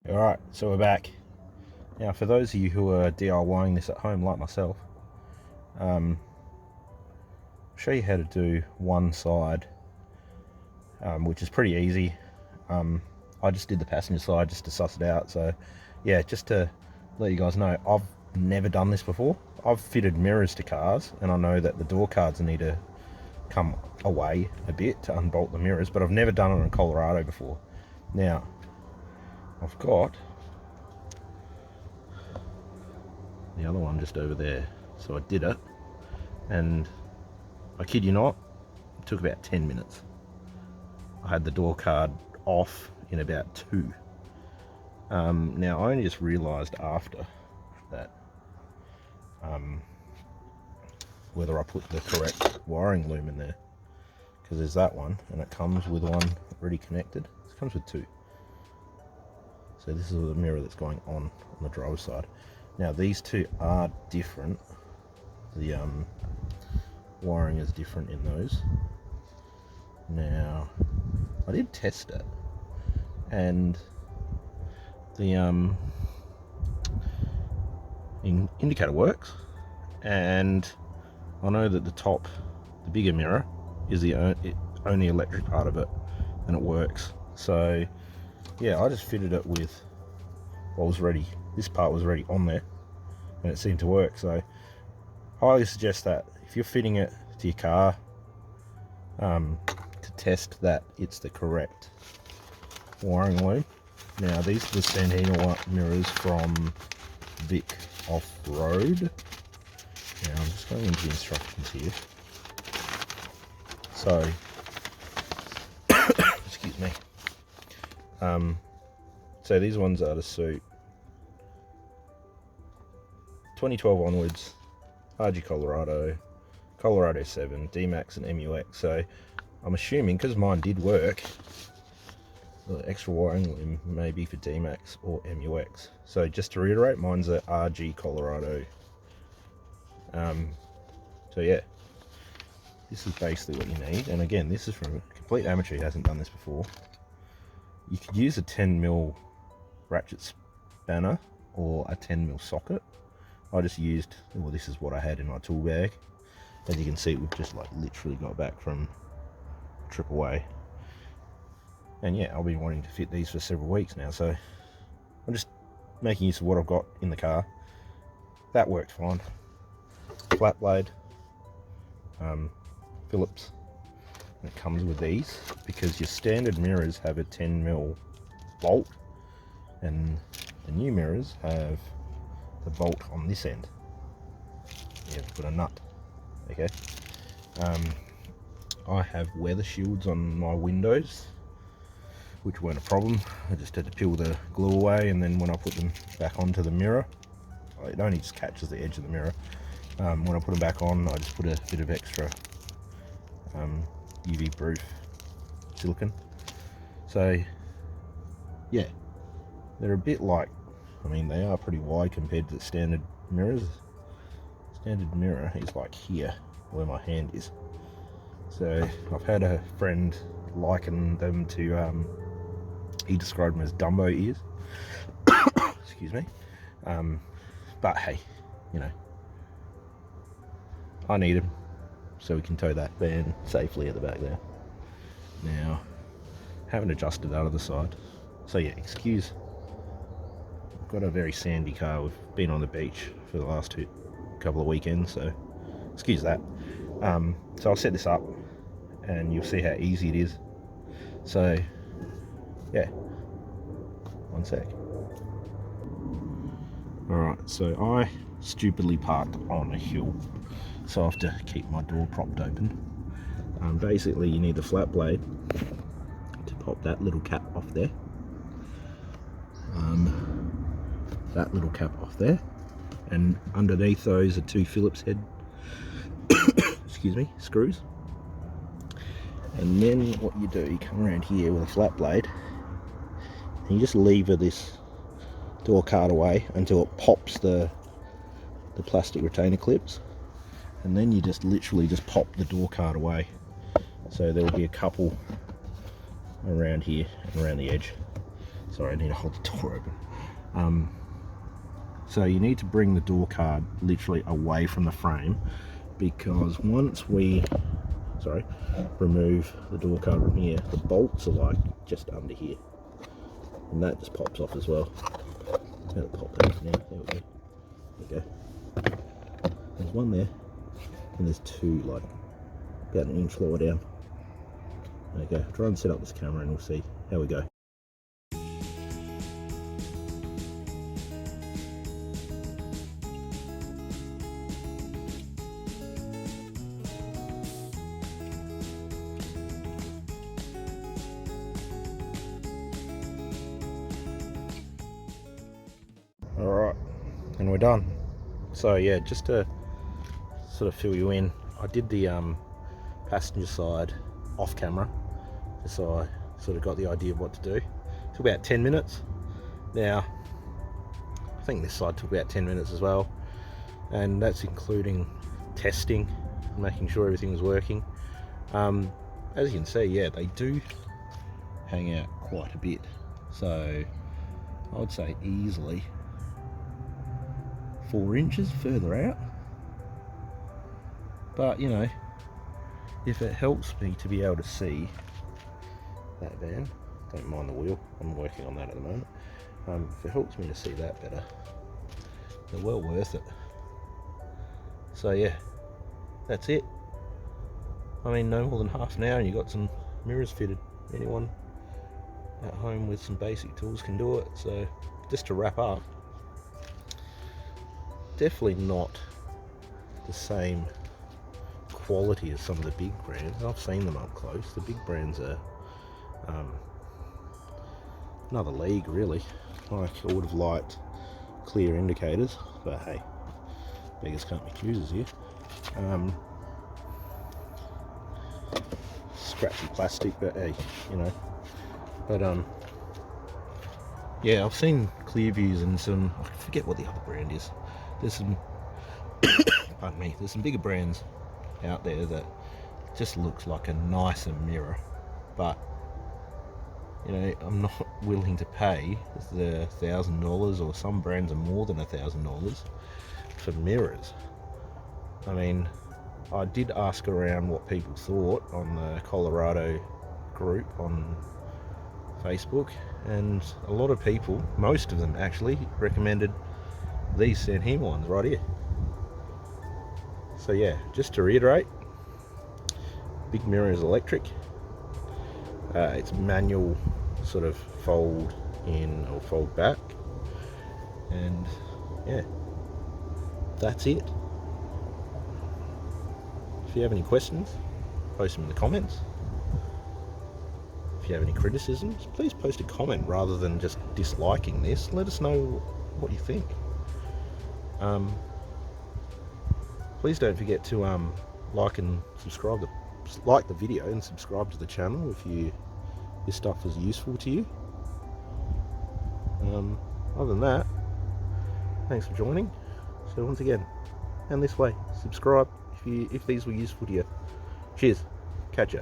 Alright, so we're back. Now for those of you who are DIYing this at home like myself, I'll show you how to do one side, which is pretty easy. I just did the passenger side just to suss it out, so yeah, just to let you guys know, I've never done this before. I've fitted mirrors to cars, and I know that the door cards need to come away a bit to unbolt the mirrors, but I've never done it in Colorado before. Now, I've got the other one just over there, so I did it, and I kid you not, it took about 10 minutes. I had the door card off in about 2. Now I only just realized after that whether I put the correct wiring loom in there, because there's that one and it comes with one already connected. It comes with 2. So this is the mirror that's going on the driver's side. Now these two are different. The wiring is different in those. Now I did test it, and the indicator works, and I know that the bigger mirror is the only electric part of it, and it works. So yeah, I just fitted it with what was ready. This part was already on there, and it seemed to work. So I highly suggest that if you're fitting it to your car, to test that it's the correct wiring loom. Now these are the Sandino mirrors from Vic Off-Road. Now I'm just going into the instructions here. So, excuse me. So these ones are to suit 2012 onwards, RG Colorado, Colorado 7, D-Max and MUX. So I'm assuming, because mine did work, the extra wiring loom may be for D-Max or MUX. So just to reiterate, mine's a RG Colorado. So yeah, this is basically what you need. And again, this is from a complete amateur who hasn't done this before. You could use a 10mm ratchet spanner or a 10mm socket. I just used, well, this is what I had in my tool bag. As you can see, we've just like literally got back from a trip away. And yeah, I've been wanting to fit these for several weeks now, so I'm just making use of what I've got in the car. That worked fine. Flat blade, Phillips, and it comes with these, because your standard mirrors have a 10mm bolt, and the new mirrors have the bolt on this end. You have to put a nut. Okay. I have weather shields on my windows, which weren't a problem. I just had to peel the glue away, and then when I put them back onto the mirror, it only just catches the edge of the mirror. When I put them back on, I just put a bit of extra UV proof silicone. So yeah, they're a bit like, I mean, they are pretty wide compared to the standard mirrors. Standard mirror is like here, where my hand is. So I've had a friend liken them to, he described them as Dumbo ears. Excuse me. But hey, you know, I need them so we can tow that van safely at the back there. Now, haven't adjusted that other side. So yeah, excuse, I've got a very sandy car. We've been on the beach for the last couple of weekends, so excuse that. So I'll set this up and you'll see how easy it is. So yeah, one sec. Alright, so I stupidly parked on a hill, so I have to keep my door propped open. Basically you need the flat blade to pop that little cap off there. That little cap off there, and underneath those are 2 Phillips head excuse me, screws. And then what you do, you come around here with a flat blade and you just lever this door card away until it pops the plastic retainer clips, and then you just literally just pop the door card away. So there will be a couple around here and around the edge. Sorry, I need to hold the door open. So you need to bring the door card literally away from the frame, because once we remove the door card from here, the bolts are like just under here, and that just pops off as well. That'll pop that off now. There we go. There we go. There's one there, and there's two like about an inch lower down. There we go. I'll try and set up this camera and we'll see how we go. Alright, and we're done. So yeah, just to sort of fill you in, I did the passenger side off camera, just so I sort of got the idea of what to do. It took about 10 minutes. Now, I think this side took about 10 minutes as well, and that's including testing, making sure everything was working. As you can see, yeah, they do hang out quite a bit, so I would say easily 4 inches further out. But you know, if it helps me to be able to see that van, don't mind the wheel, I'm working on that at the moment. If it helps me to see that better, they're well worth it. So yeah, that's it. I mean, no more than half an hour and you got some mirrors fitted. Anyone at home with some basic tools can do it. So just to wrap up, definitely not the same quality as some of the big brands. I've seen them up close. The big brands are another league really. Like, I would have liked clear indicators, but hey, beggars can't be choosers here. Scratchy plastic, but hey, you know. But yeah, I've seen clear views and some, I forget what the other brand is. There's some pardon me, there's some bigger brands out there that just looks like a nicer mirror, but you know, I'm not willing to pay the $1,000, or some brands are more than $1,000 for mirrors. I mean, I did ask around what people thought on the Colorado group on Facebook, and a lot of people, most of them actually, recommended these Sanhema ones right here. So yeah, just to reiterate, big mirror is electric. It's manual, sort of fold in or fold back, and yeah, that's it. If you have any questions, post them in the comments. If you have any criticisms, please post a comment rather than just disliking this. Let us know what you think. Please don't forget to like and subscribe like the video and subscribe to the channel if this stuff was useful to you. Other than that, thanks for joining. So once again, and this way, subscribe if these were useful to you. Cheers, catch ya.